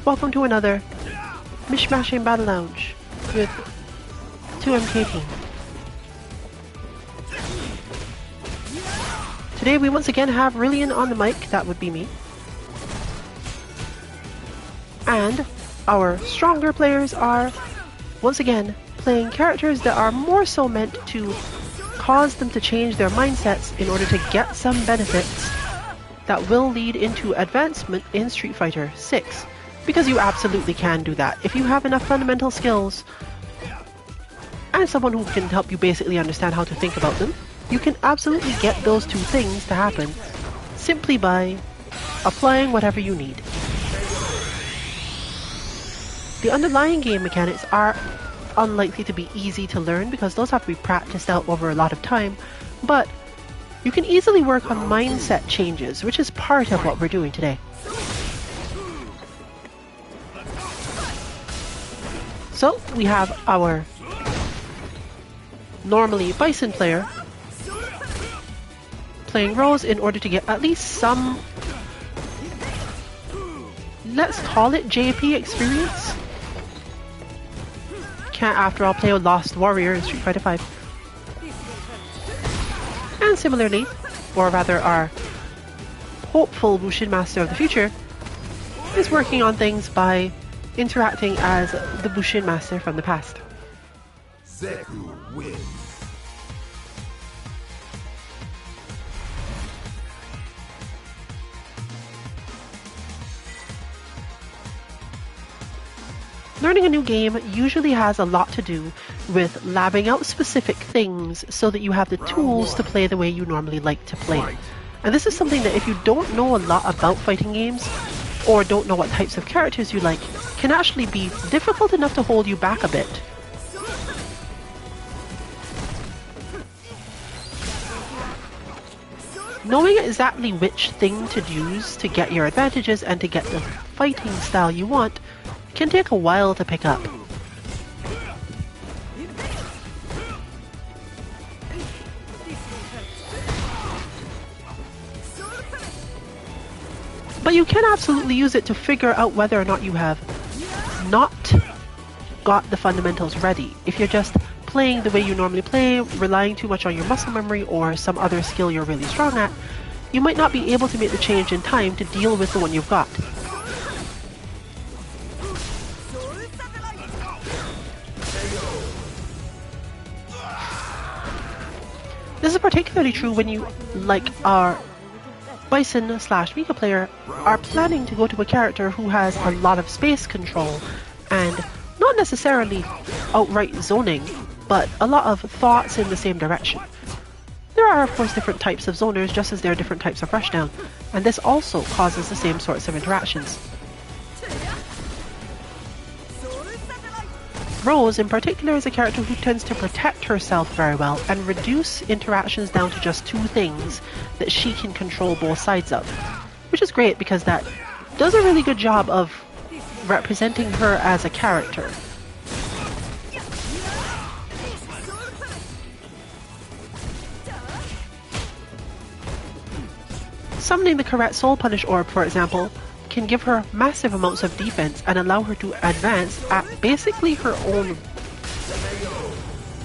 Welcome to another Mish-Mashing Battle Lounge with 2MK Team. Today we once again have Rillian on the mic, that would be me. And our stronger players are, once again, playing characters that are more so meant to cause them to change their mindsets in order to get some benefits that will lead into advancement in Street Fighter 6. Because you absolutely can do that. If you have enough fundamental skills and someone who can help you basically understand how to think about them, you can absolutely get those two things to happen simply by applying whatever you need. The underlying game mechanics are unlikely to be easy to learn because those have to be practiced out over a lot of time, but you can easily work on mindset changes, which is part of what we're doing today. So, we have our normally Bison player playing Rose in order to get at least some, let's call it JP experience. Can't after all play a Lost Warrior in Street Fighter 5. And similarly, or rather our hopeful Bushin Master of the future is working on things by interacting as the Bushin Master from the past. Zeku wins. Learning a new game usually has a lot to do with labbing out specific things so that you have the tools to play the way you normally like to play. And this is something that if you don't know a lot about fighting games, or don't know what types of characters you like, can actually be difficult enough to hold you back a bit. Knowing exactly which thing to use to get your advantages and to get the fighting style you want can take a while to pick up. But you can absolutely use it to figure out whether or not you have not got the fundamentals ready. If you're just playing the way you normally play, relying too much on your muscle memory or some other skill you're really strong at, you might not be able to make the change in time to deal with the one you've got. This is particularly true when you, like our Bison slash Mika player, are planning to go to a character who has a lot of space control and not necessarily outright zoning, but a lot of thoughts in the same direction. There are of course different types of zoners just as there are different types of rushdown, and this also causes the same sorts of interactions. Rose in particular is a character who tends to protect herself very well and reduce interactions down to just two things that she can control both sides of, which is great because that does a really good job of representing her as a character. Summoning the correct Soul Punish Orb, for example, can give her massive amounts of defense and allow her to advance at basically her own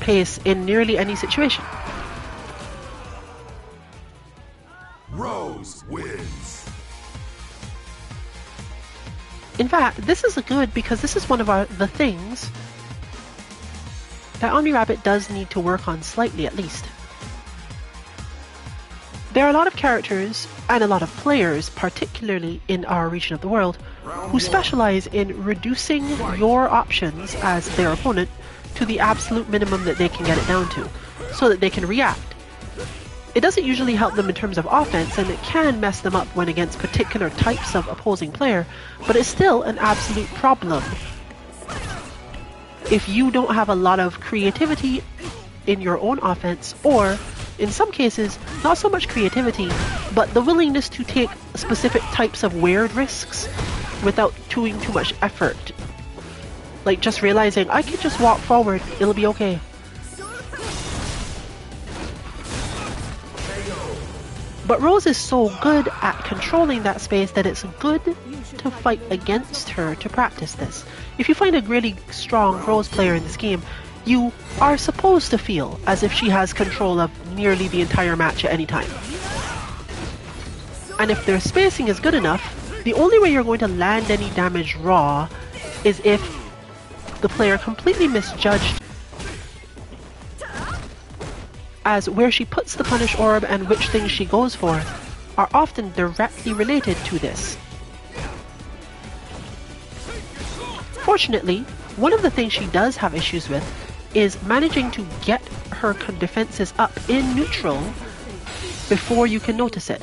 pace in nearly any situation. Rose wins. In fact, this is good because this is one of the things that Omni Rabbit does need to work on slightly at least. There are a lot of characters and a lot of players, particularly in our region of the world, who specialize in reducing your options as their opponent to the absolute minimum that they can get it down to, so that they can react. It doesn't usually help them in terms of offense, and it can mess them up when against particular types of opposing player, but it's still an absolute problem if you don't have a lot of creativity in your own offense, or in some cases, not so much creativity, but the willingness to take specific types of weird risks without doing too much effort. Like just realizing I could just walk forward, it'll be okay. But Rose is so good at controlling that space that it's good to fight against her to practice this. If you find a really strong Rose player in this game, you are supposed to feel as if she has control of nearly the entire match at any time. And if their spacing is good enough, the only way you're going to land any damage raw is if the player completely misjudged as where she puts the punish orb and which things she goes for are often directly related to this. Fortunately, one of the things she does have issues with is managing to get her defenses up in neutral before you can notice it.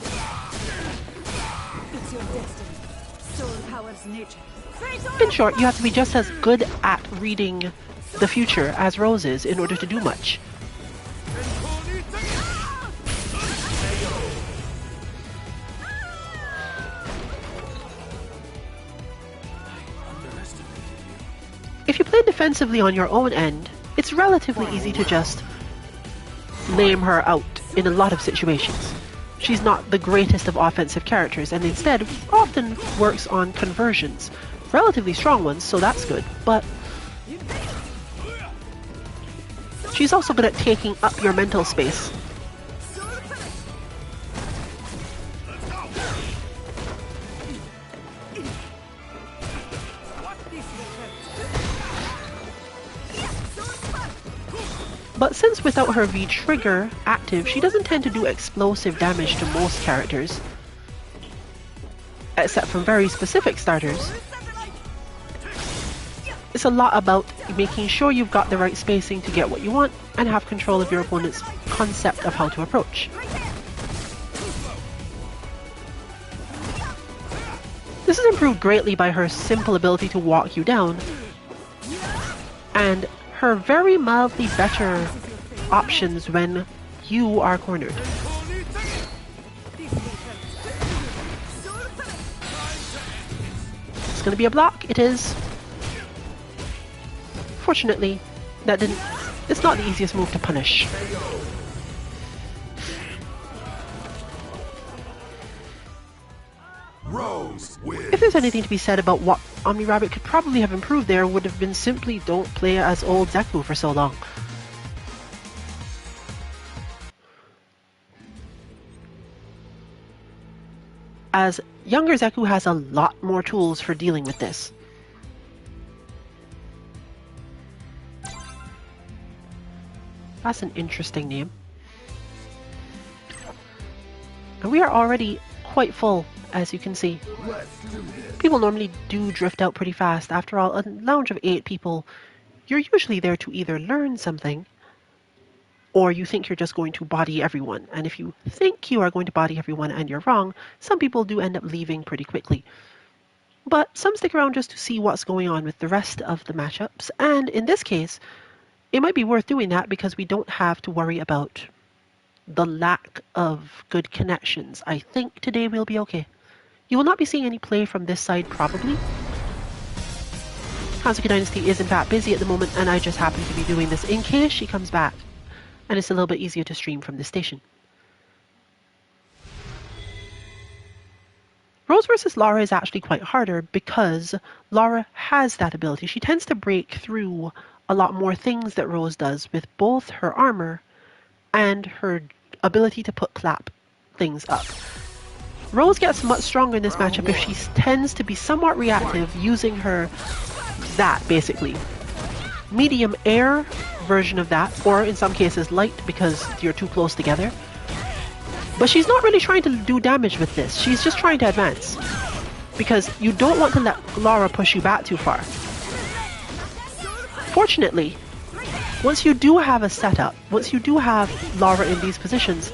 In short, you have to be just as good at reading the future as Rose is in order to do much. If you play defensively on your own end, it's relatively easy to just lame her out in a lot of situations. She's not the greatest of offensive characters and instead often works on conversions. Relatively strong ones, so that's good, but she's also good at taking up your mental space. But since without her V-trigger active, she doesn't tend to do explosive damage to most characters, except from very specific starters. It's a lot about making sure you've got the right spacing to get what you want and have control of your opponent's concept of how to approach. This is improved greatly by her simple ability to walk you down and her very mildly better options when you are cornered. It's going to be a block. It is. Fortunately, it's not the easiest move to punish. If there's anything to be said about what Omni Rabbit could probably have improved there, would have been simply don't play as old Zeku for so long. As younger Zeku has a lot more tools for dealing with this. That's an interesting name. And we are already quite full, as you can see. People normally do drift out pretty fast. After all, a lounge of 8 people, you're usually there to either learn something, or you think you're just going to body everyone. And if you think you are going to body everyone and you're wrong, some people do end up leaving pretty quickly. But some stick around just to see what's going on with the rest of the matchups, and in this case, it might be worth doing that because we don't have to worry about the lack of good connections. I think today we'll be okay. You will not be seeing any play from this side, probably. Hansuki Dynasty is in fact busy at the moment, and I just happen to be doing this in case she comes back. And it's a little bit easier to stream from this station. Rose versus Lara is actually quite harder because Lara has that ability. She tends to break through a lot more things that Rose does with both her armor and her ability to put clap things up. Rose gets much stronger in this matchup if she tends to be somewhat reactive using her basically. Medium air version of that, or in some cases light because you're too close together. But she's not really trying to do damage with this. She's just trying to advance. Because you don't want to let Lara push you back too far. Fortunately, once you do have a setup, once you do have Lara in these positions,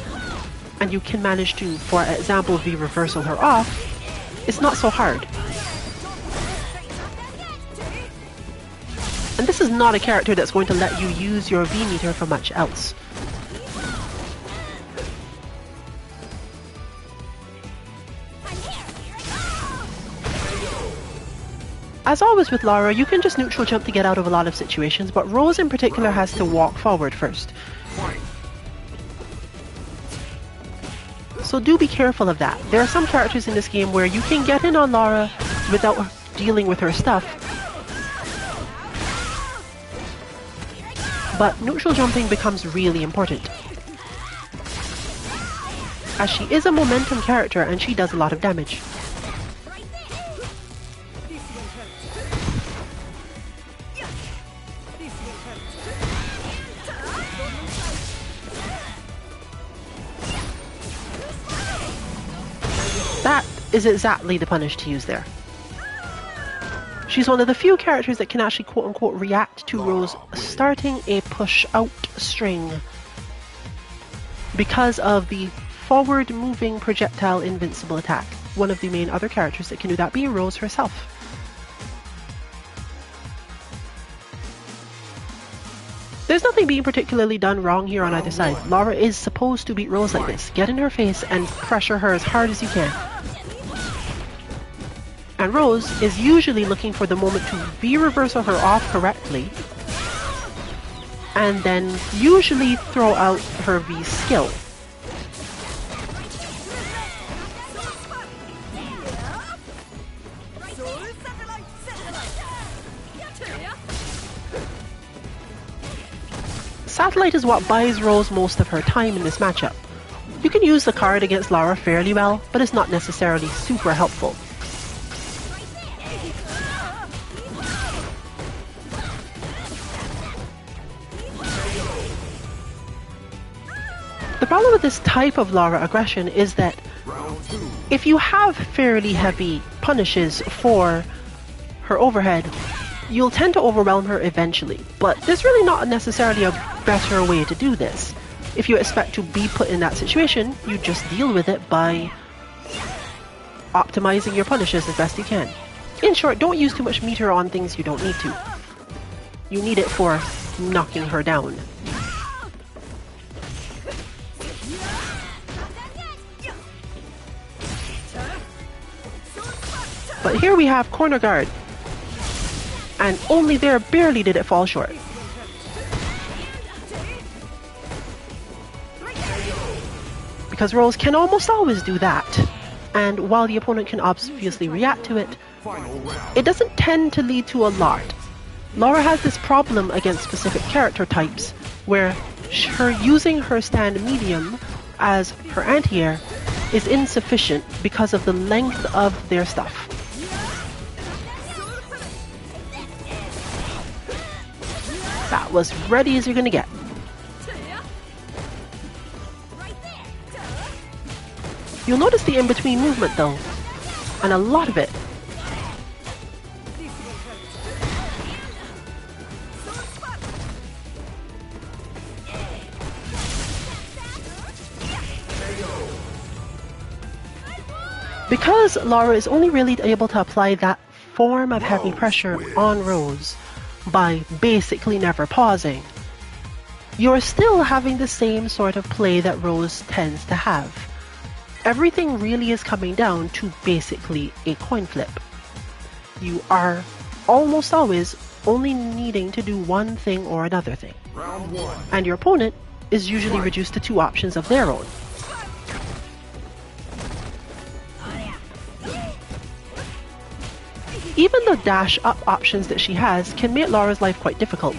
and you can manage to, for example, V-reversal her off, it's not so hard. And this is not a character that's going to let you use your V-meter for much else. As always with Lara, you can just neutral jump to get out of a lot of situations, but Rose in particular has to walk forward first. So do be careful of that. There are some characters in this game where you can get in on Lara without dealing with her stuff. But neutral jumping becomes really important, as she is a momentum character and she does a lot of damage. That is exactly the punish to use there. She's one of the few characters that can actually quote-unquote react to Rose starting a push-out string because of the forward-moving projectile invincible attack. One of the main other characters that can do that being Rose herself. There's nothing being particularly done wrong here on either side. Lara is supposed to beat Rose like this. Get in her face and pressure her as hard as you can. And Rose is usually looking for the moment to V-reversal her off correctly, and then usually throw out her V skill. Satellite is what buys Rose most of her time in this matchup. You can use the card against Lara fairly well, but it's not necessarily super helpful. The problem with this type of Lara aggression is that if you have fairly heavy punishes for her overhead, you'll tend to overwhelm her eventually. But there's really not necessarily a better way to do this. If you expect to be put in that situation, you just deal with it by optimizing your punishes as best you can. In short, don't use too much meter on things you don't need to. You need it for knocking her down. But here we have corner guard, and only there barely did it fall short. Because Rose can almost always do that, and while the opponent can obviously react to it, it doesn't tend to lead to a lot. Lara has this problem against specific character types, where her using her stand medium as her anti-air is insufficient because of the length of their stuff. That was ready as you're gonna get. You'll notice the in-between movement though, and a lot of it. Because Lara is only really able to apply that form of heavy pressure on Rose by basically never pausing, you're still having the same sort of play that Rose tends to have. Everything really is coming down to basically a coin flip. You are almost always only needing to do one thing or another thing. And your opponent is usually reduced to two options of their own. Even the dash up options that she has can make Lara's life quite difficult.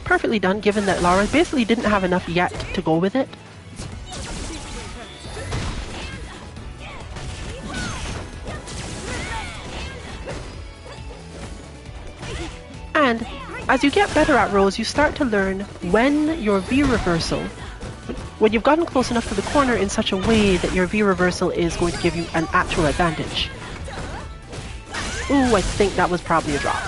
Perfectly done, given that Lara basically didn't have enough yet to go with it. And as you get better at Rose, you start to learn when your V-reversal, when you've gotten close enough to the corner in such a way that your V-reversal is going to give you an actual advantage. Ooh, I think that was probably a drop.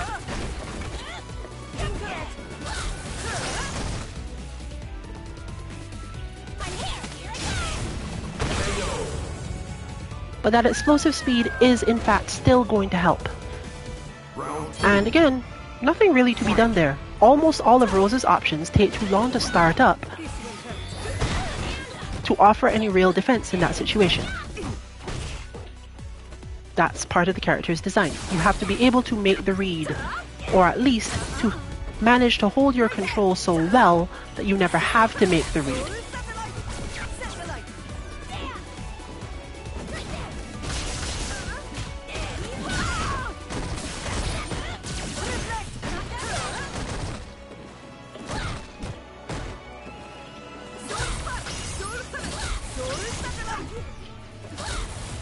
But that explosive speed is in fact still going to help. And again, nothing really to be done there. Almost all of Rose's options take too long to start up. to offer any real defense in that situation. That's part of the character's design. You have to be able to make the read, or at least to manage to hold your control so well that you never have to make the read.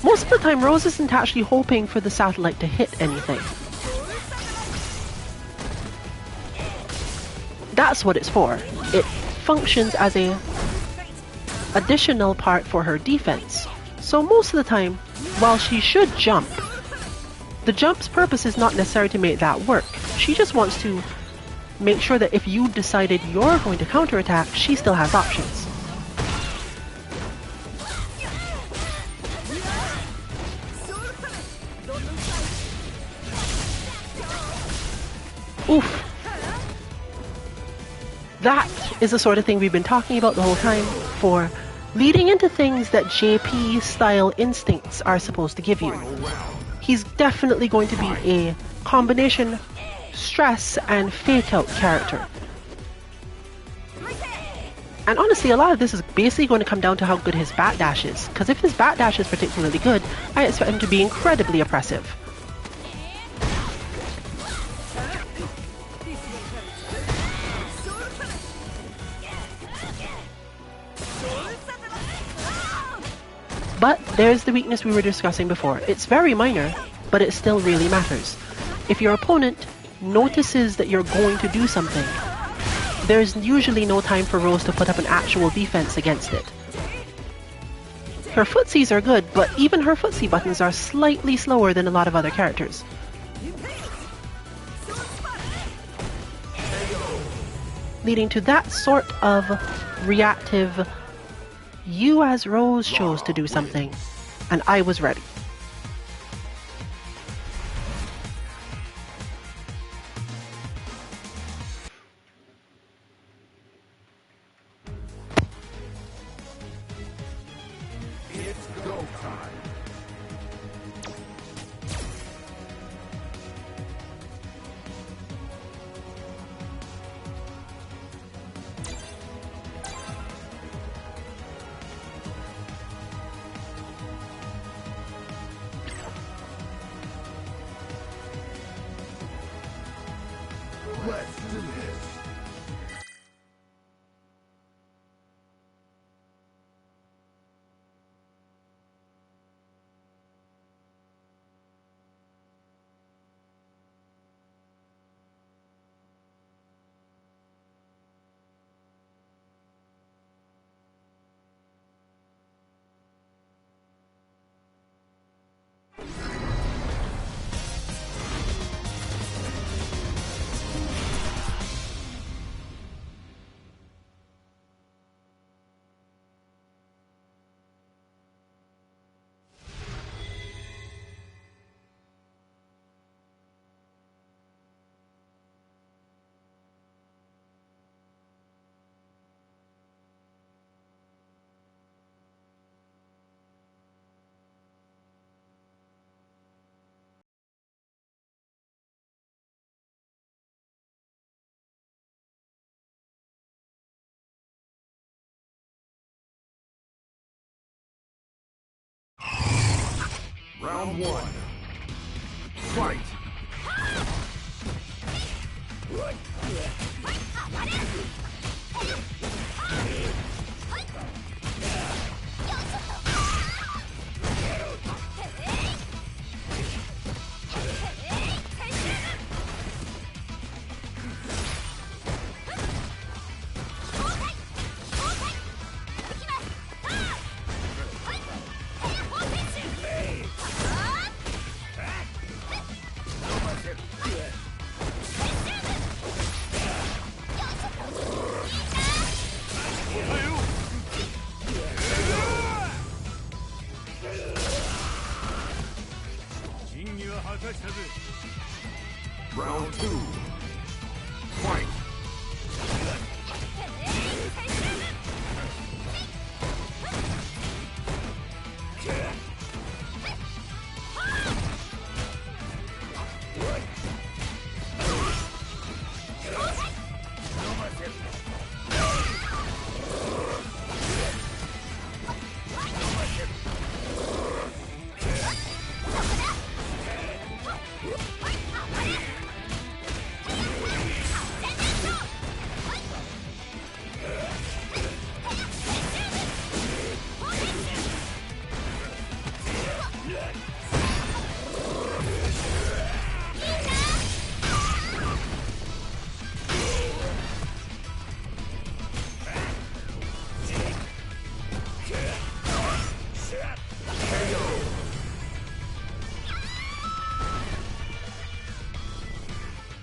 Most of the time, Rose isn't actually hoping for the satellite to hit anything. That's what it's for. It functions as an additional part for her defense. So most of the time, while she should jump, the jump's purpose is not necessarily to make that work. She just wants to make sure that if you decided you're going to counterattack, she still has options. Oof. That is the sort of thing we've been talking about the whole time, for leading into things that JP-style instincts are supposed to give you. He's definitely going to be a combination stress and fake-out character. And honestly, a lot of this is basically going to come down to how good his backdash is, because if his backdash is particularly good, I expect him to be incredibly oppressive. But there's the weakness we were discussing before. It's very minor, but it still really matters. If your opponent notices that you're going to do something, there's usually no time for Rose to put up an actual defense against it. Her footsies are good, but even her footsie buttons are slightly slower than a lot of other characters. Leading to that sort of reactive, you as Rose chose to do something, and I was ready. It's go time. Let's do this. Round one. Fight! Round two. Fight!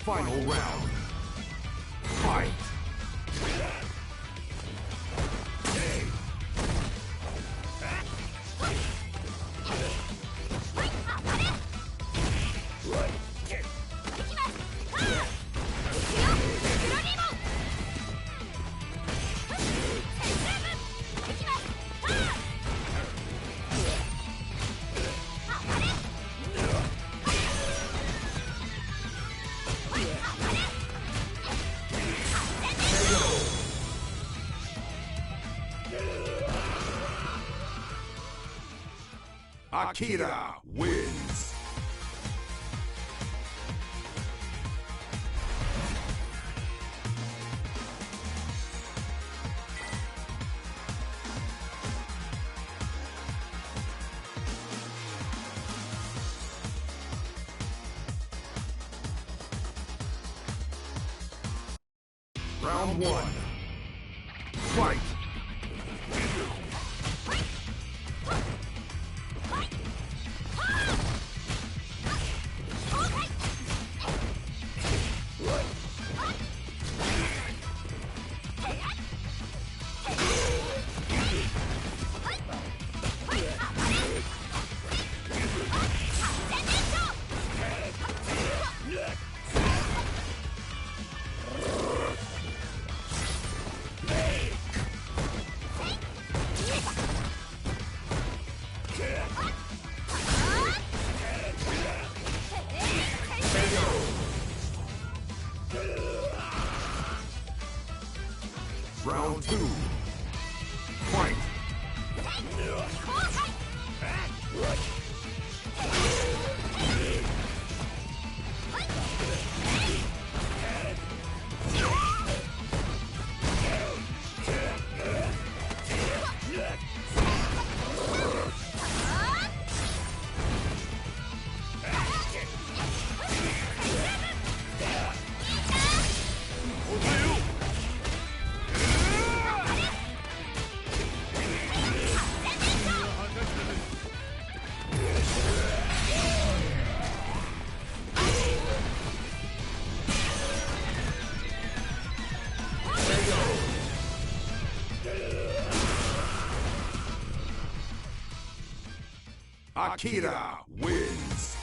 Final round. Fight! Akira wins. Round one. Fight! Round two. Fight! Akira wins.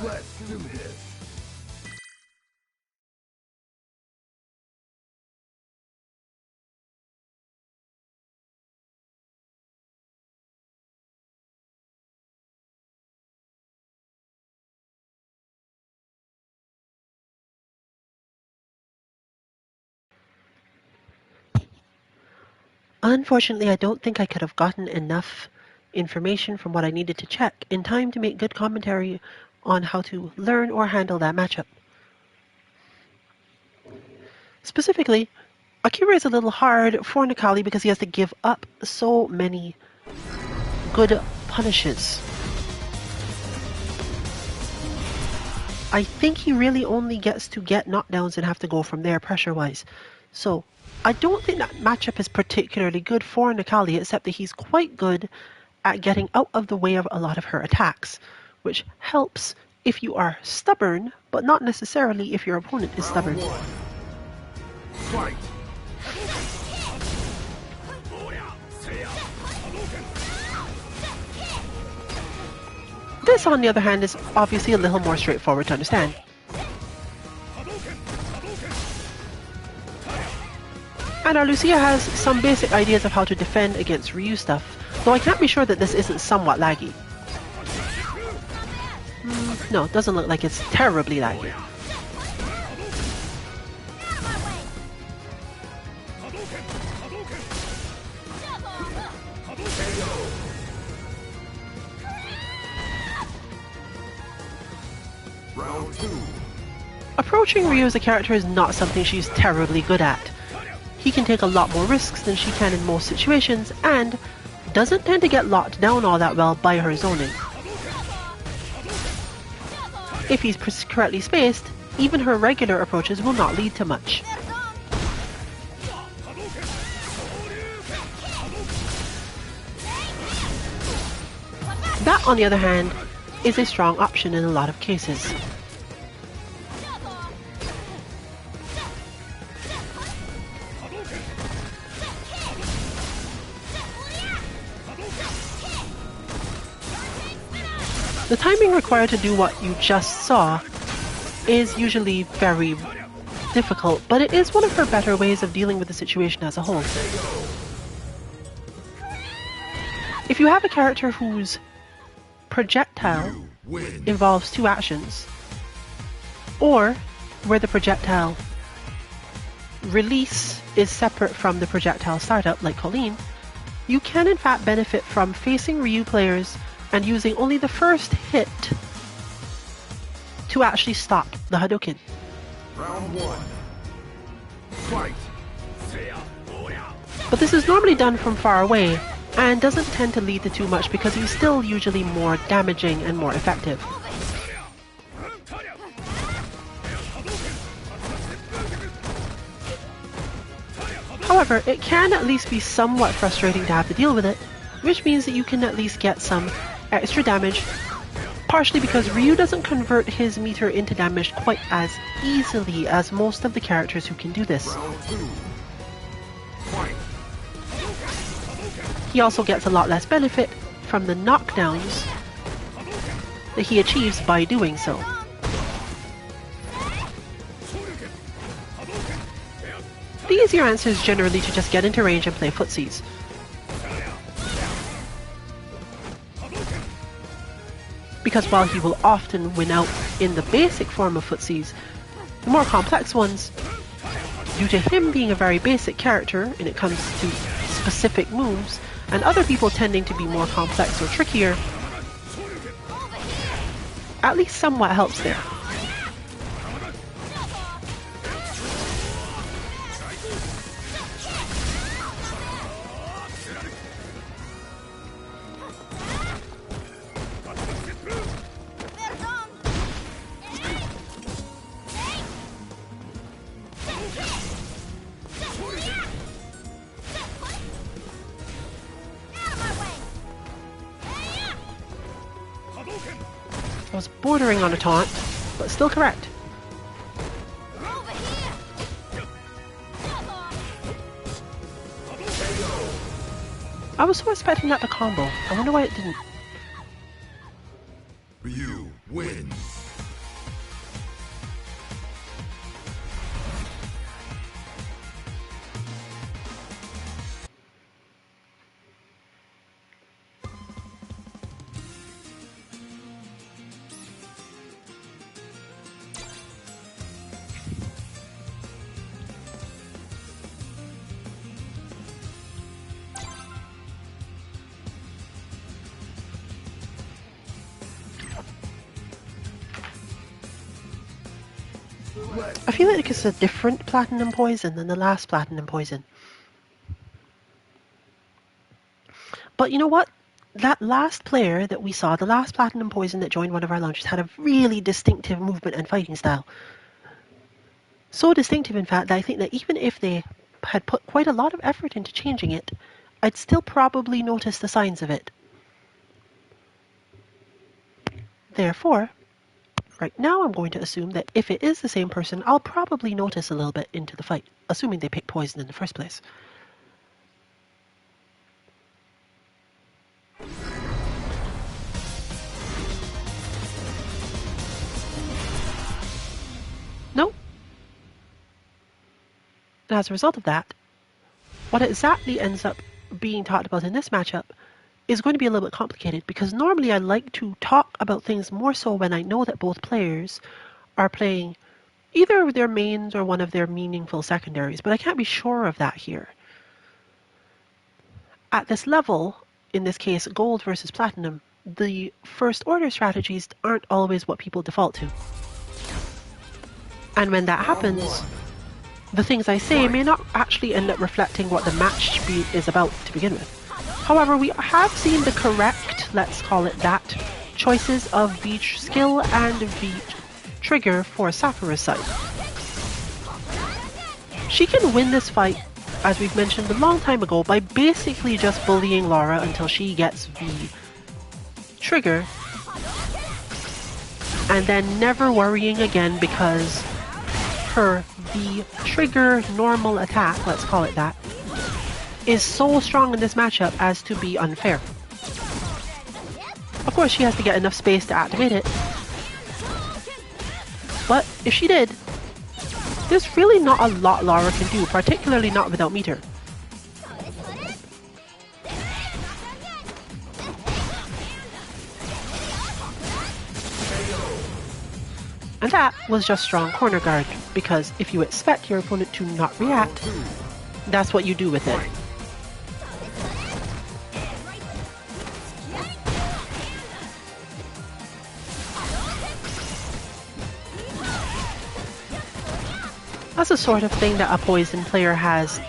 Let's do this. Unfortunately, I don't think I could have gotten enough information from what I needed to check in time to make good commentary on how to learn or handle that matchup. Specifically, Akira is a little hard for Nikali because he has to give up so many good punishes. I think he really only gets to get knockdowns and have to go from there pressure-wise. So, I don't think that matchup is particularly good for Nakali, except that he's quite good at getting out of the way of a lot of her attacks, which helps if you are stubborn, but not necessarily if your opponent is stubborn. Round one. Fight. This, on the other hand, is obviously a little more straightforward to understand. And our Lucia has some basic ideas of how to defend against Ryu stuff, though I can't be sure that this isn't somewhat laggy. No, it doesn't look like it's terribly laggy. Round two. Approaching Ryu as a character is not something she's terribly good at. He can take a lot more risks than she can in most situations, and doesn't tend to get locked down all that well by her zoning. If he's correctly spaced, even her regular approaches will not lead to much. That, on the other hand, is a strong option in a lot of cases. The timing required to do what you just saw is usually very difficult, but it is one of her better ways of dealing with the situation as a whole. If you have a character whose projectile involves two actions, or where the projectile release is separate from the projectile startup, like Colleen, you can in fact benefit from facing Ryu players and using only the first hit to actually stop the Hadouken. Round one. Fight. But this is normally done from far away and doesn't tend to lead to too much because he's still usually more damaging and more effective. However, it can at least be somewhat frustrating to have to deal with it, which means that you can at least get some extra damage, partially because Ryu doesn't convert his meter into damage quite as easily as most of the characters who can do this. He also gets a lot less benefit from the knockdowns that he achieves by doing so. The easier answer is generally to just get into range and play footsies. Because while he will often win out in the basic form of footsies, the more complex ones, due to him being a very basic character when it comes to specific moves, and other people tending to be more complex or trickier, at least somewhat helps there. I was bordering on a taunt, but still correct. I was so expecting that to combo. I wonder why it didn't. Ryu wins. I feel like it's a different Platinum Poison than the last Platinum Poison. But you know what? That last player that we saw, the last Platinum Poison that joined one of our launches, had a really distinctive movement and fighting style. So distinctive, in fact, that I think that even if they had put quite a lot of effort into changing it, I'd still probably notice the signs of it. Therefore, right now I'm going to assume that if it is the same person, I'll probably notice a little bit into the fight, assuming they picked poison in the first place. Nope. And as a result of that, what exactly ends up being talked about in this matchup is going to be a little bit complicated, because normally I like to talk about things more so when I know that both players are playing either their mains or one of their meaningful secondaries, but I can't be sure of that here. At this level, in this case gold versus platinum, the first order strategies aren't always what people default to. And when that happens, the things I say may not actually end up reflecting what the match is about to begin with. However, we have seen the correct, let's call it that, choices of the skill and the trigger for Sakura's side. She can win this fight, as we've mentioned a long time ago, by basically just bullying Laura until she gets the trigger, and then never worrying again because the trigger normal attack, let's call it that, is so strong in this matchup as to be unfair. Of course, she has to get enough space to activate it. But if she did, there's really not a lot Laura can do, particularly not without meter. And that was just strong corner guard, because if you expect your opponent to not react, that's what you do with it. That's the sort of thing that a poison player has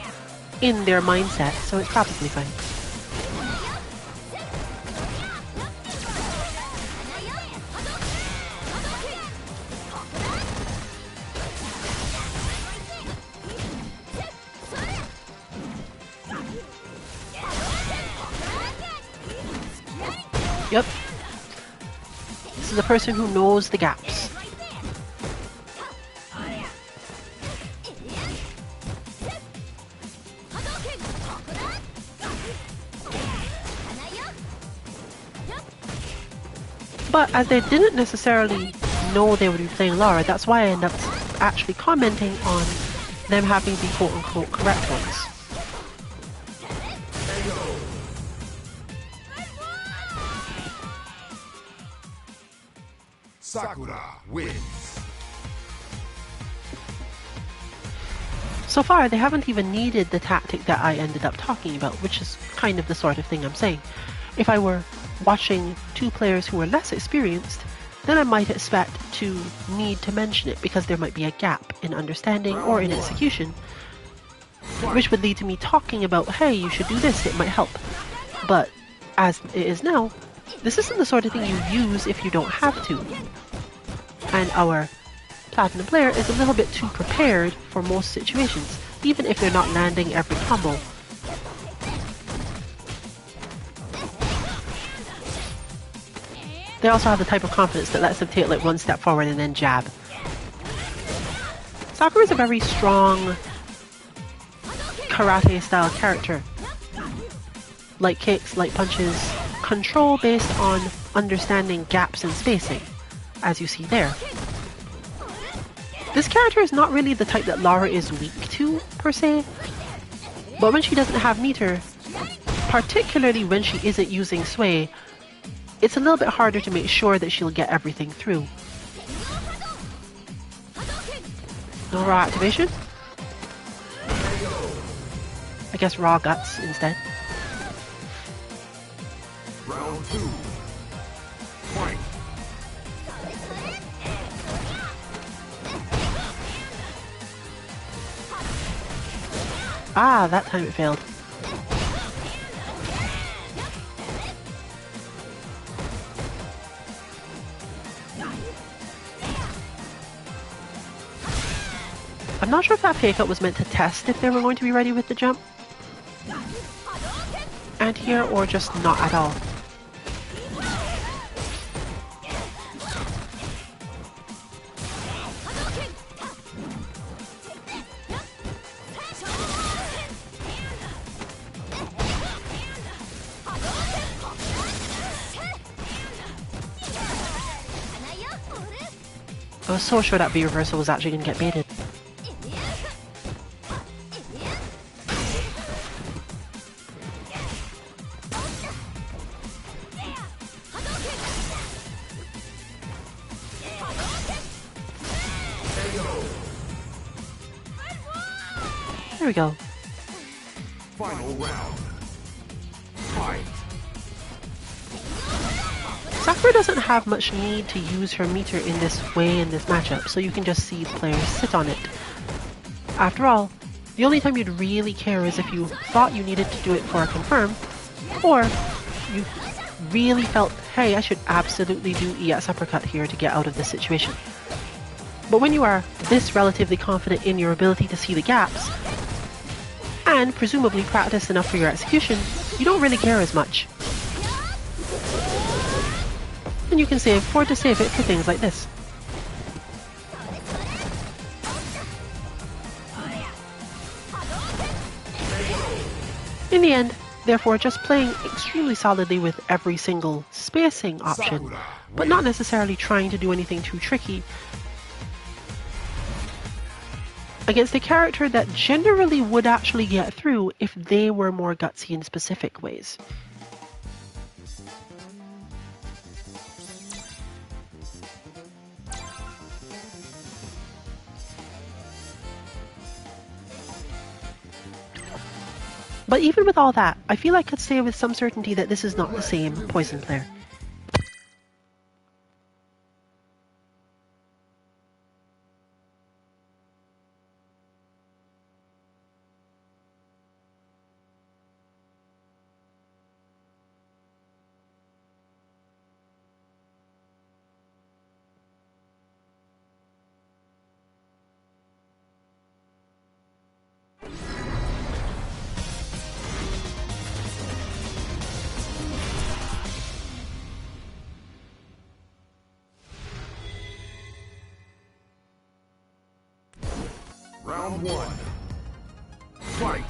in their mindset, so it's probably fine. Yep. This is a person who knows the gaps. But as they didn't necessarily know they would be playing Laura, that's why I end up actually commenting on them having the quote-unquote correct ones. Sakura wins. So far, they haven't even needed the tactic that I ended up talking about, which is kind of the sort of thing I'm saying. If I were watching two players who were less experienced, then I might expect to need to mention it because there might be a gap in understanding or in execution, which would lead to me talking about, hey, you should do this, it might help. But as it is now, this isn't the sort of thing you use if you don't have to. And our platinum player is a little bit too prepared for most situations, even if they're not landing every combo. They also have the type of confidence that lets them take like one step forward and then jab. Sakura is a very strong karate style character. Light kicks, light punches, control based on understanding gaps and spacing, as you see there. This character is not really the type that Laura is weak to, per se, but when she doesn't have meter, particularly when she isn't using sway, it's a little bit harder to make sure that she'll get everything through. No raw activation? I guess raw guts instead. Round 2. Fight. Ah, that time it failed. I'm not sure if that fake out was meant to test if they were going to be ready with the jump. And here, or just not at all. I was so sure that B reversal was actually going to get baited. There we go. Final round. Fight. Sakura doesn't have much need to use her meter in this way in this matchup, so you can just see the players sit on it. After all, the only time you'd really care is if you thought you needed to do it for a confirm, or you really felt, hey, I should absolutely do EX uppercut here to get out of this situation. But when you are this relatively confident in your ability to see the gaps, and presumably practiced enough for your execution, you don't really care as much. And you can afford to save it for things like this. In the end, therefore, just playing extremely solidly with every single spacing option, but not necessarily trying to do anything too tricky, against a character that generally would actually get through if they were more gutsy in specific ways. But even with all that, I feel I could say with some certainty that this is not the same Poison player. Round one. Fight.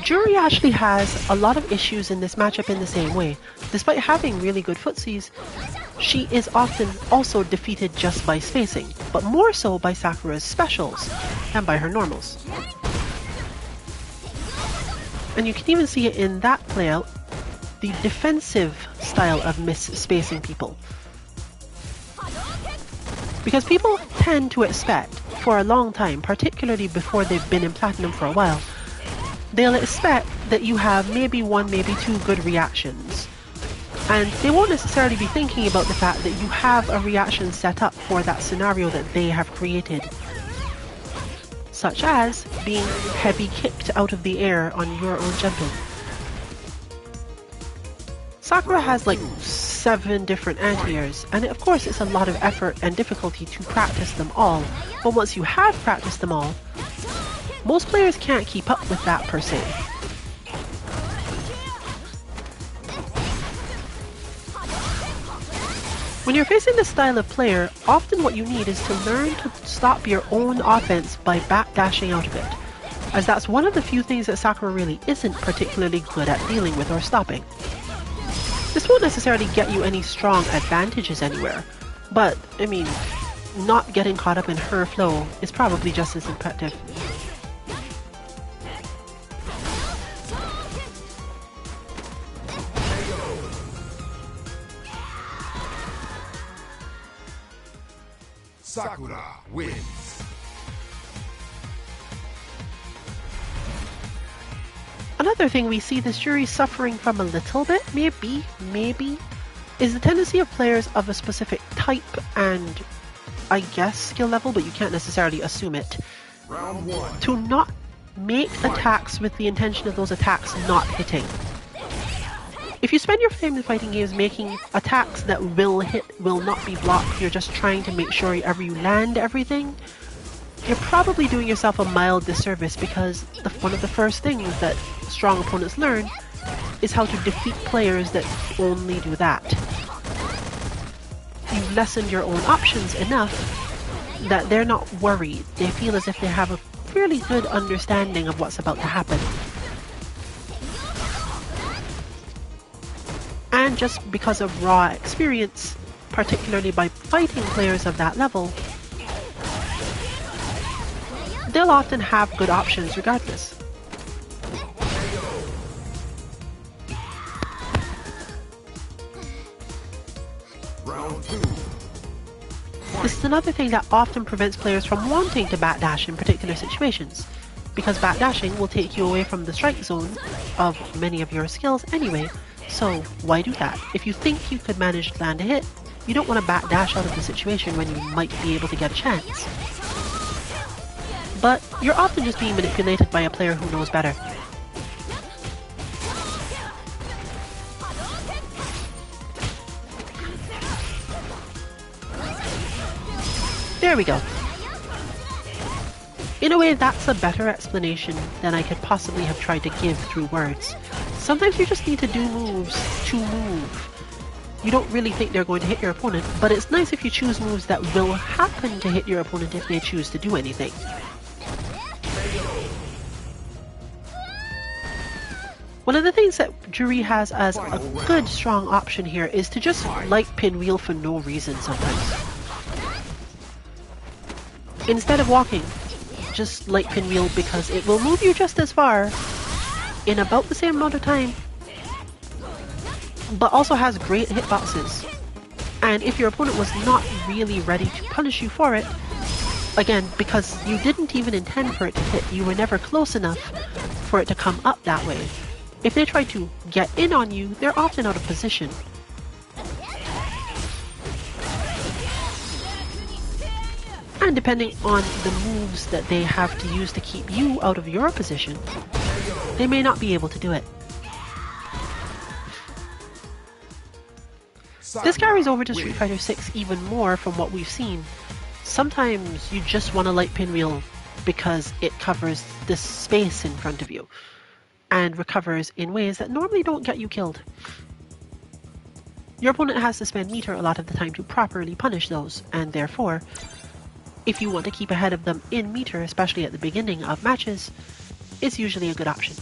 Juri actually has a lot of issues in this matchup in the same way. Despite having really good footsies, she is often also defeated just by spacing, but more so by Sakura's specials than by her normals. And you can even see it in that playout, the defensive style of mis-spacing people. Because people tend to expect, for a long time, particularly before they've been in Platinum for a while, they'll expect that you have maybe one, maybe two good reactions. And they won't necessarily be thinking about the fact that you have a reaction set up for that scenario that they have created. Such as being heavy kicked out of the air on your own jumping. Sakura has like 7 different anti-airs, and of course it's a lot of effort and difficulty to practice them all, but once you have practiced them all, most players can't keep up with that per se. When you're facing this style of player, often what you need is to learn to stop your own offense by backdashing out of it, as that's one of the few things that Sakura really isn't particularly good at dealing with or stopping. This won't necessarily get you any strong advantages anywhere, but, I mean, not getting caught up in her flow is probably just as effective. Sakura wins. Another thing we see this jury suffering from a little bit, maybe, is the tendency of players of a specific type and, I guess, skill level, but you can't necessarily assume it, Round one. to not make attacks with the intention of those attacks not hitting. If you spend your time in fighting games making attacks that will hit, will not be blocked, you're just trying to make sure you land everything, you're probably doing yourself a mild disservice, because one of the first things that strong opponents learn is how to defeat players that only do that. You've lessened your own options enough that they're not worried. They feel as if they have a fairly good understanding of what's about to happen. And just because of raw experience, particularly by fighting players of that level, they'll often have good options regardless. Round 2. This is another thing that often prevents players from wanting to backdash in particular situations, because backdashing will take you away from the strike zone of many of your skills anyway, so why do that? If you think you could manage to land a hit, you don't want to backdash out of the situation when you might be able to get a chance. But you're often just being manipulated by a player who knows better. There we go. In a way, that's a better explanation than I could possibly have tried to give through words. Sometimes you just need to do moves to move. You don't really think they're going to hit your opponent, but it's nice if you choose moves that will happen to hit your opponent if they choose to do anything. One of the things that Juri has as a good strong option here is to just light pinwheel for no reason sometimes. Instead of walking, just light pinwheel because it will move you just as far in about the same amount of time, but also has great hitboxes. And if your opponent was not really ready to punish you for it, again, because you didn't even intend for it to hit, you were never close enough for it to come up that way. If they try to get in on you, they're often out of position. And depending on the moves that they have to use to keep you out of your position, they may not be able to do it. This carries over to Street Fighter 6 even more from what we've seen. Sometimes you just want to light pinwheel because it covers this space in front of you and recovers in ways that normally don't get you killed. Your opponent has to spend meter a lot of the time to properly punish those, and therefore, if you want to keep ahead of them in meter, especially at the beginning of matches, it's usually a good option.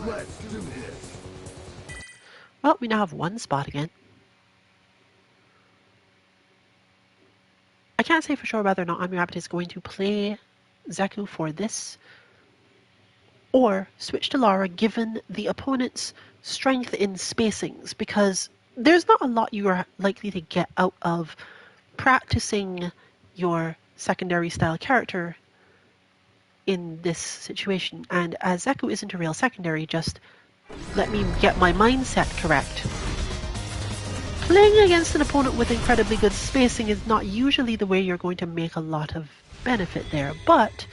Let's do this. Well, we now have one spot again. I can't say for sure whether or not AmiRabbit is going to play Zeku for this or switch to Lara given the opponent's strength in spacings, because there's not a lot you are likely to get out of practicing your secondary style character in this situation. And as Zeku isn't a real secondary, just let me get my mindset correct. Playing against an opponent with incredibly good spacing is not usually the way you're going to make a lot of benefit there, but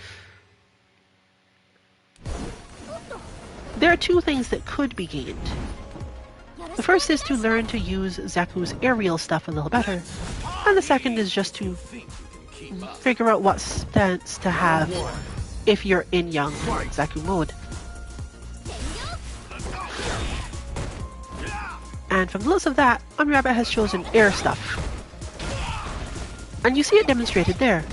there are two things that could be gained. The first is to learn to use Zeku's aerial stuff a little better, and the second is just to figure out what stance to have if you're in young Zeku mode. And from the looks of that, AmiRabbit has chosen air stuff. And you see it demonstrated there.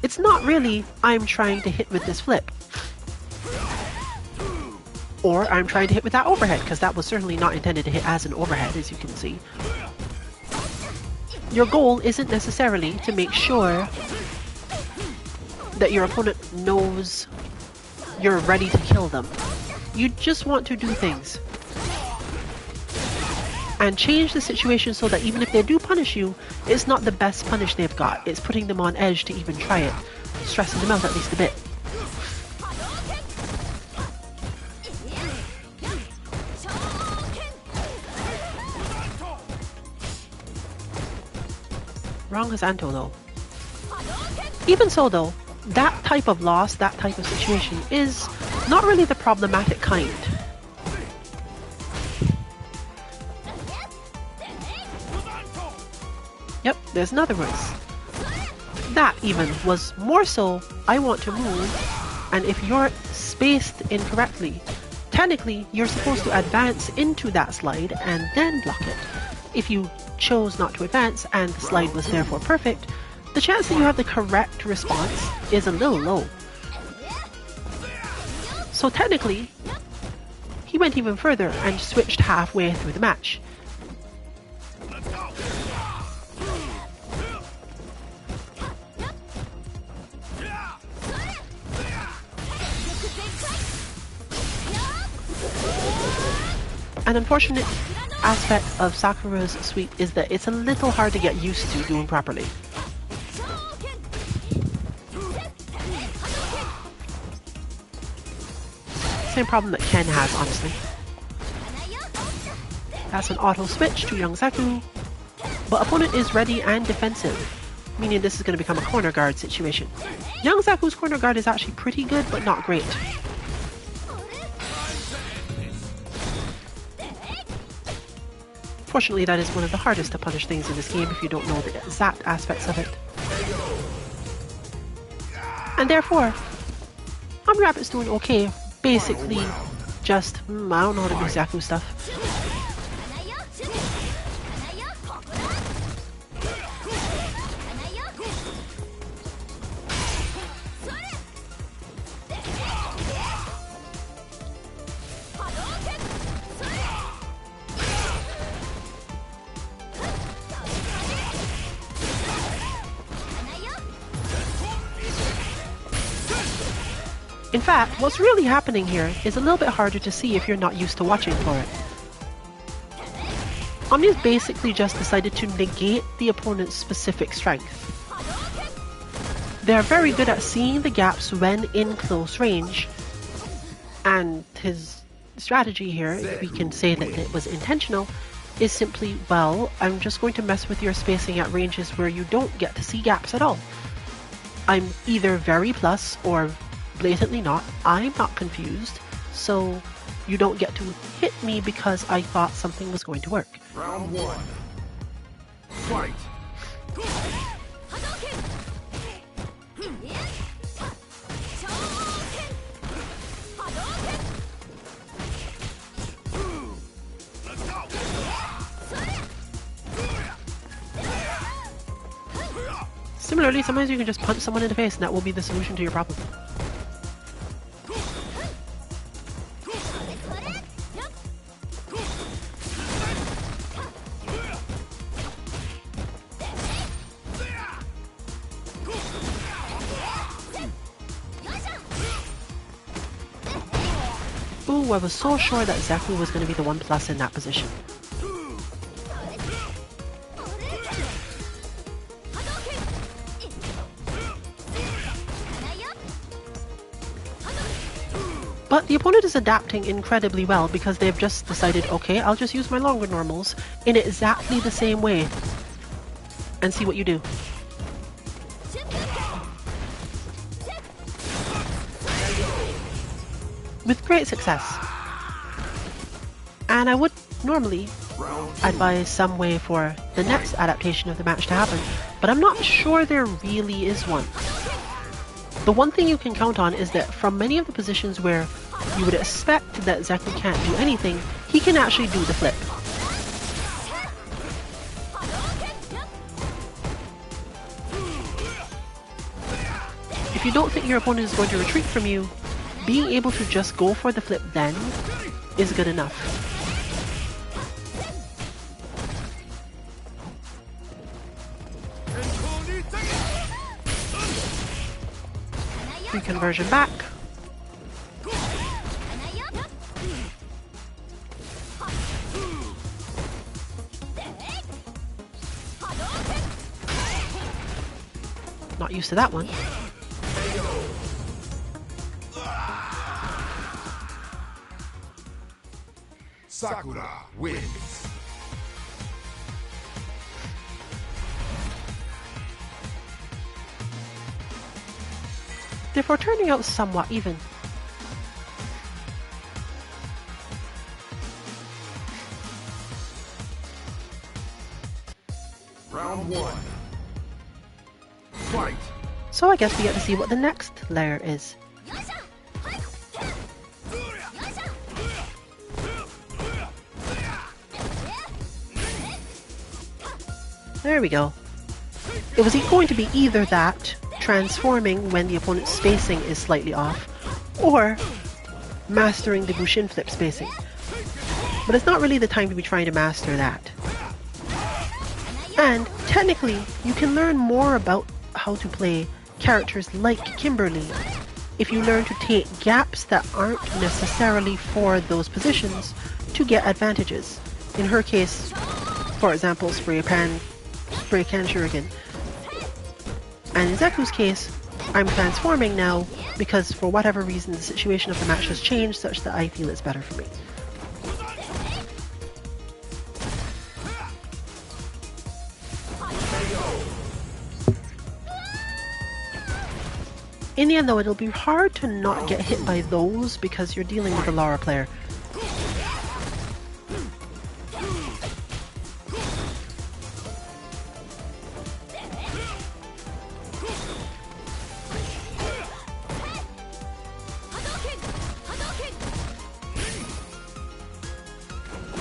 It's not really, I'm trying to hit with this flip. Or I'm trying to hit with that overhead, because that was certainly not intended to hit as an overhead, as you can see. Your goal isn't necessarily to make sure that your opponent knows you're ready to kill them. You just want to do things and change the situation so that even if they do punish you, it's not the best punish they've got. It's putting them on edge to even try it, stressing them out at least a bit. Wrong as Anto though. Even so though, that type of loss, that type of situation is Not really the problematic kind. Yep, there's another verse. That even was more so, I want to move, and if you're spaced incorrectly, technically you're supposed to advance into that slide and then block it. If you chose not to advance and the slide was therefore perfect, the chance that you have the correct response is a little low. So technically, he went even further and switched halfway through the match. An unfortunate aspect of Sakura's sweep is that it's a little hard to get used to doing properly. Same problem that Ken has, honestly. That's an auto switch to young Zaku, but opponent is ready and defensive, meaning this is going to become a corner guard situation. Young Zaku's corner guard is actually pretty good, but not great. Fortunately, that is one of the hardest to punish things in this game if you don't know the exact aspects of it. And therefore, Army Rabbit's doing okay. Basically, just, I don't know how to do Zaku stuff. In fact, what's really happening here is a little bit harder to see if you're not used to watching for it. Omni's basically just decided to negate the opponent's specific strength. They're very good at seeing the gaps when in close range, and his strategy here, if we can say that it was intentional, is simply, well, I'm just going to mess with your spacing at ranges where you don't get to see gaps at all. I'm either very plus or blatantly not. I'm not confused, so you don't get to hit me because I thought something was going to work. Round one. Fight! Similarly, sometimes you can just punch someone in the face and that will be the solution to your problem. Ooh, I was so sure that Zaku was going to be the 1+ in that position. But the opponent is adapting incredibly well because they've just decided, okay, I'll just use my longer normals in exactly the same way and see what you do. With great success. And I would normally advise some way for the next adaptation of the match to happen, but I'm not sure there really is one. The one thing you can count on is that from many of the positions where you would expect that Zaku can't do anything, he can actually do the flip. If you don't think your opponent is going to retreat from you, being able to just go for the flip then is good enough. Free conversion back. Not used to that one. Sakura wins. Therefore turning out somewhat even. Round one. Fight. So I guess we get to see what the next layer is. There we go. It was going to be either that, transforming when the opponent's spacing is slightly off, or mastering the Bushin flip spacing. But it's not really the time to be trying to master that. And technically, you can learn more about how to play characters like Kimberly if you learn to take gaps that aren't necessarily for those positions to get advantages. In her case, for example, spray can shuriken. And in Zeku's case, I'm transforming now because for whatever reason the situation of the match has changed such that I feel it's better for me. In the end though, it'll be hard to not get hit by those because you're dealing with a Lara player.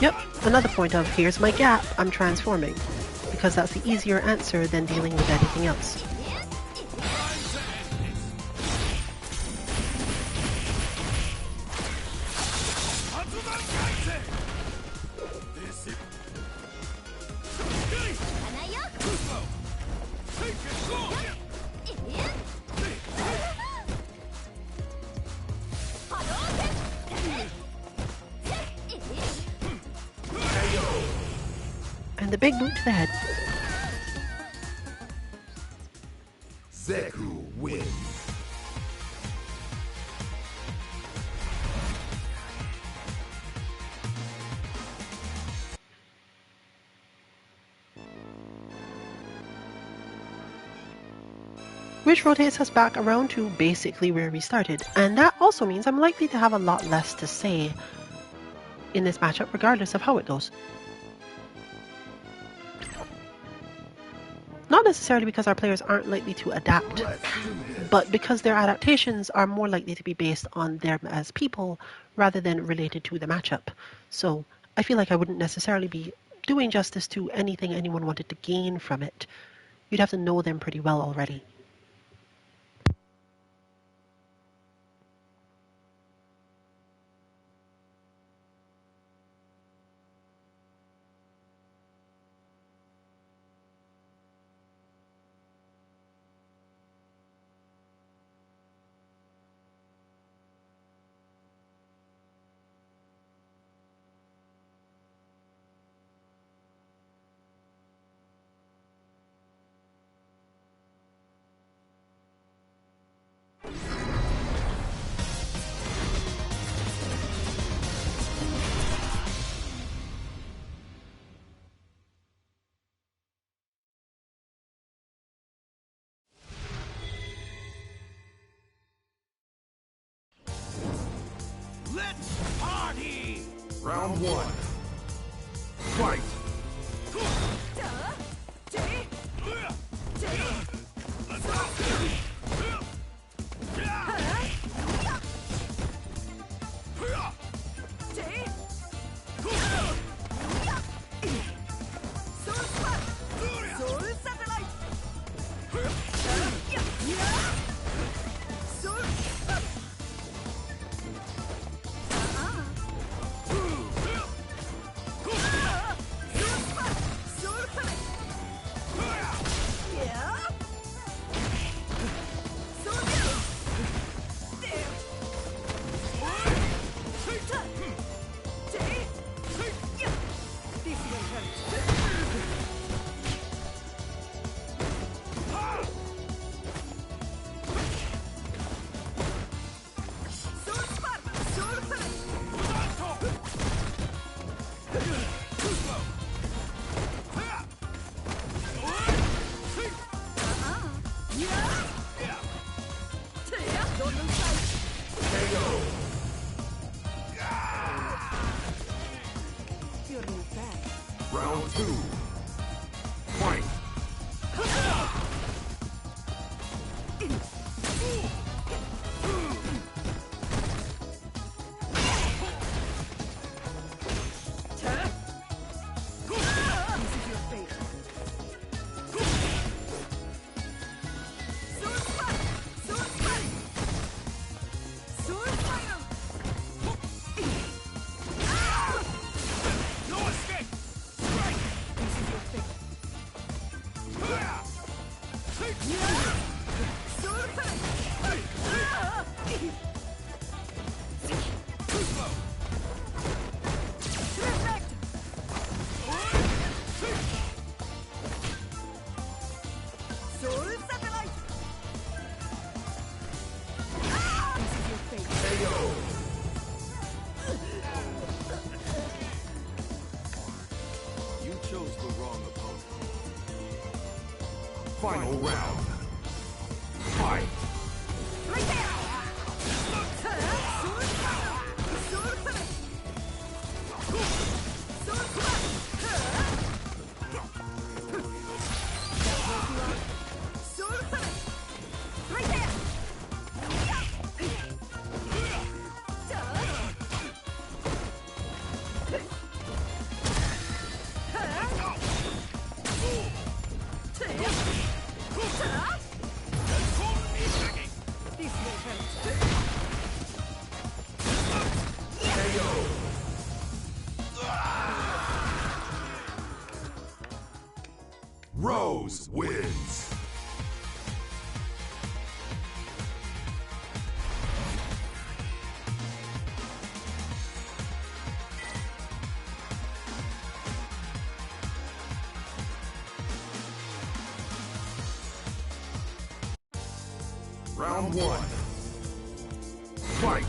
Yep, another point of here's my gap, I'm transforming. Because that's the easier answer than dealing with anything else. And the big boot to the head. Zeku wins. Which rotates us back around to basically where we started. And that also means I'm likely to have a lot less to say in this matchup regardless of how it goes. Not necessarily because our players aren't likely to adapt, but because their adaptations are more likely to be based on them as people rather than related to the matchup. So I feel like I wouldn't necessarily be doing justice to anything anyone wanted to gain from it. You'd have to know them pretty well already. Let's party! Round one. Fight! Round two. Fight! Final round. Fight! Rose wins. Round one. Fight!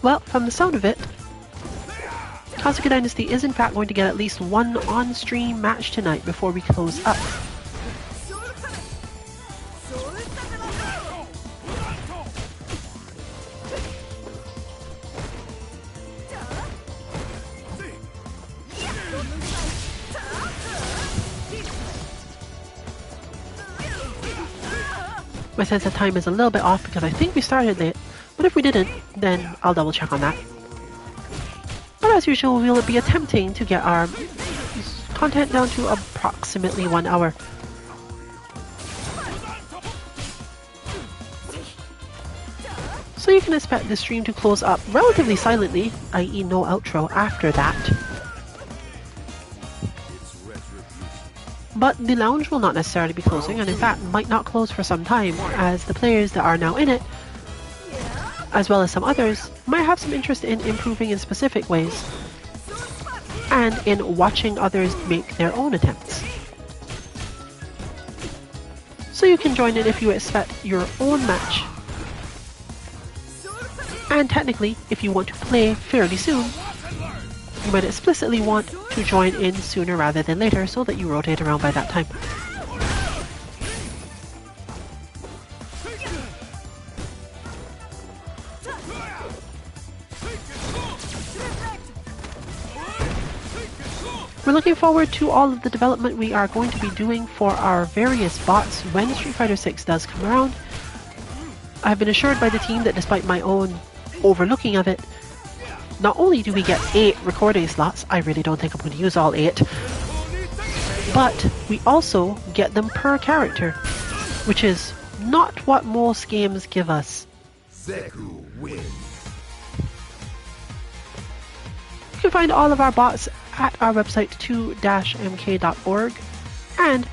Well, from the sound of it, Kazuka Dynasty is in fact going to get at least one on-stream match tonight before we close up. My sense of time is a little bit off because I think we started late, but if we didn't, then I'll double check on that. But as usual, we'll be attempting to get our content down to approximately 1 hour. So you can expect the stream to close up relatively silently, i.e. no outro after that. But the lounge will not necessarily be closing, and in fact might not close for some time, as the players that are now in it, as well as some others, might have some interest in improving in specific ways, and in watching others make their own attempts. So you can join in if you expect your own match. And technically, if you want to play fairly soon, you might explicitly want to join in sooner rather than later so that you rotate around by that time. We're looking forward to all of the development we are going to be doing for our various bots when Street Fighter 6 does come around. I've been assured by the team that despite my own overlooking of it, not only do we get 8 recording slots, I really don't think I'm going to use all 8, but we also get them per character, which is not what most games give us. Zeku wins. You can find all of our bots at our website 2-mk.org, and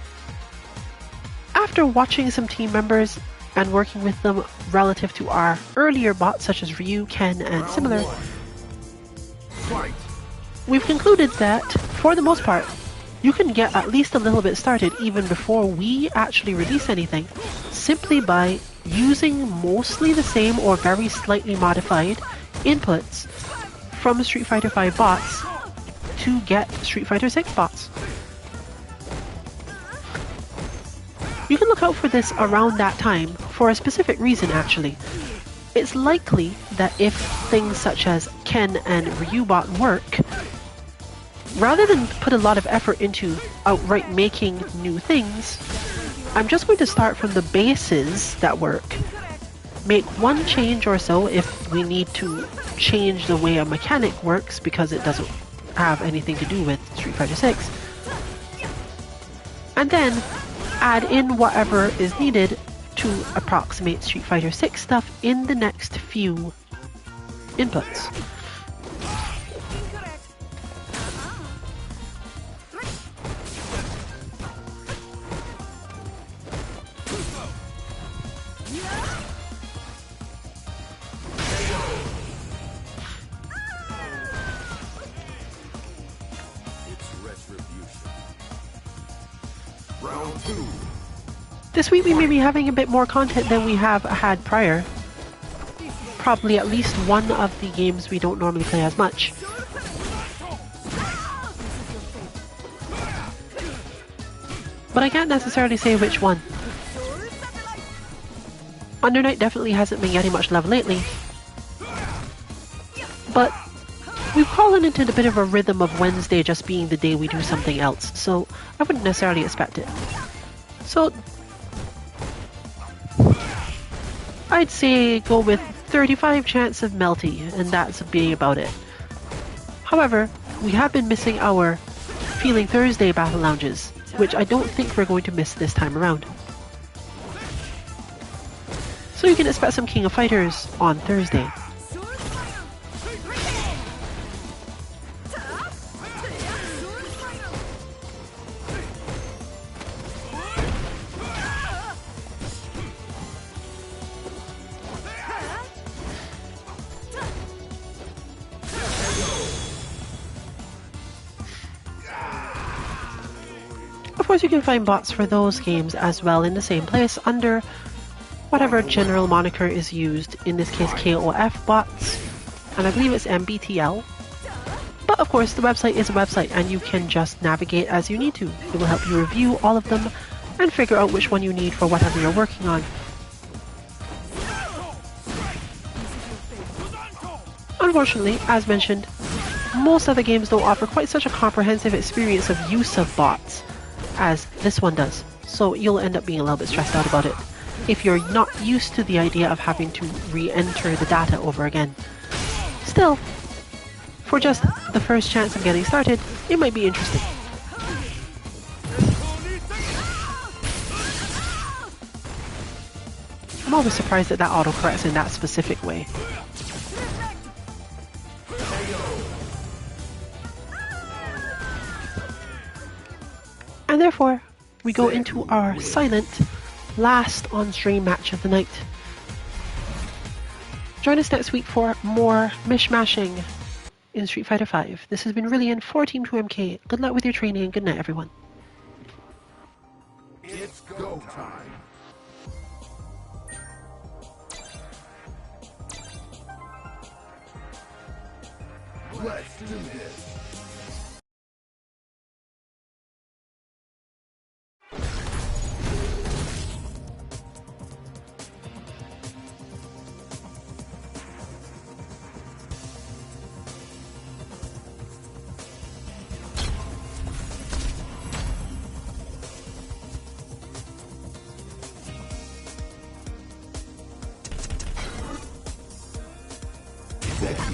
after watching some team members and working with them relative to our earlier bots such as Ryu, Ken, and similar, we've concluded that, for the most part, you can get at least a little bit started even before we actually release anything, simply by using mostly the same or very slightly modified inputs from Street Fighter V bots to get Street Fighter 6 bots. You can look out for this around that time for a specific reason actually. It's likely that if things such as Ken and Ryubot work, rather than put a lot of effort into outright making new things, I'm just going to start from the bases that work, make one change or so if we need to change the way a mechanic works because it doesn't have anything to do with Street Fighter 6, and then add in whatever is needed to approximate Street Fighter 6 stuff in the next few inputs. Round 2. This week we may be having a bit more content than we have had prior. Probably at least one of the games we don't normally play as much. But I can't necessarily say which one. Under Night definitely hasn't been getting much love lately. But we've fallen into a bit of a rhythm of Wednesday just being the day we do something else, so I wouldn't necessarily expect it. So I'd say go with 35 chance of Melty, and that's being about it. However, we have been missing our Feeling Thursday battle lounges, which I don't think we're going to miss this time around. So you can expect some King of Fighters on Thursday. Of course, you can find bots for those games as well in the same place under whatever general moniker is used, in this case KOF bots, and I believe it's MBTL. But of course, the website is a website and you can just navigate as you need to. It will help you review all of them and figure out which one you need for whatever you're working on. Unfortunately, as mentioned, most other games don't offer quite such a comprehensive experience of use of bots as this one does, so you'll end up being a little bit stressed out about it if you're not used to the idea of having to re-enter the data over again. Still, for just the first chance of getting started, it might be interesting. I'm always surprised that autocorrects in that specific way. And therefore, we go into our silent, last on-stream match of the night. Join us next week for more Mish-Mashing in Street Fighter V. This has been Rillian for Team 2MK. Good luck with your training and good night, everyone. It's go time. Let's do this.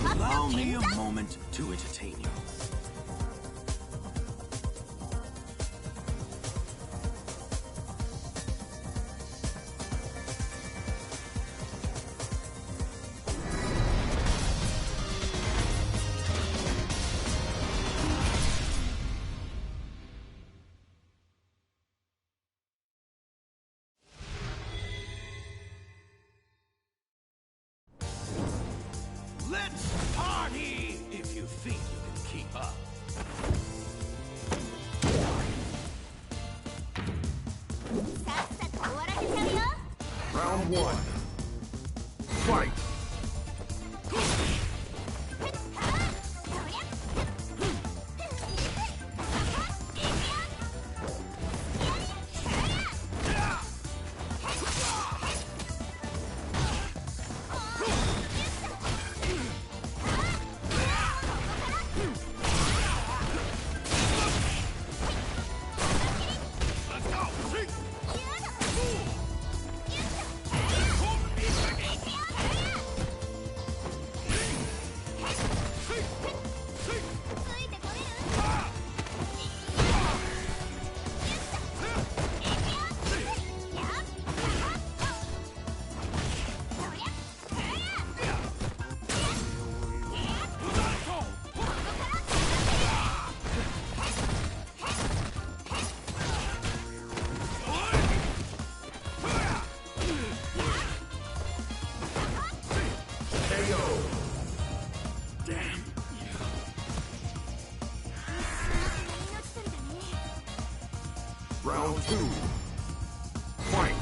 Allow me a moment to entertain you. Let's party if you think you can keep up. Round 1. Fight. Round 2. Fight!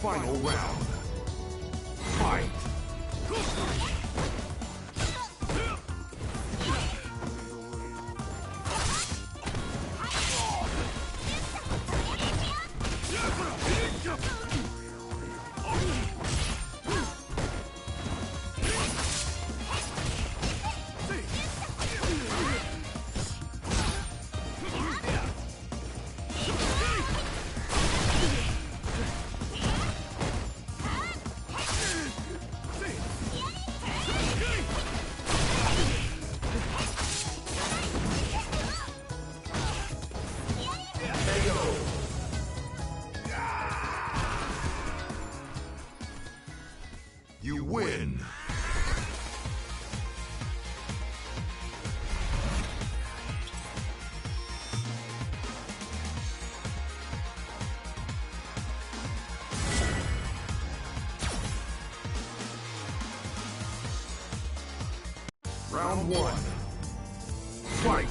Final round. Fight! You win! Round 1. Fight!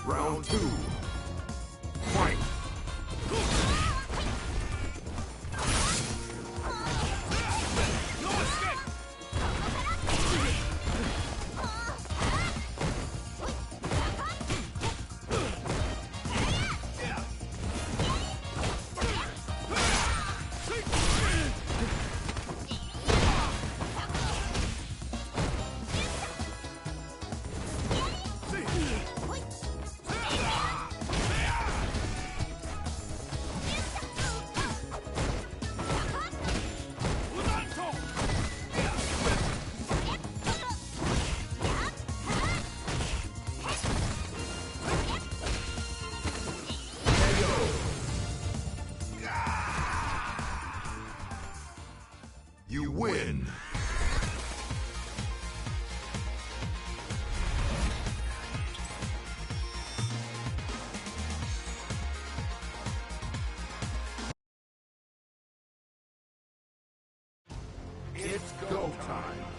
Round 2. Fight! You win! It's go time!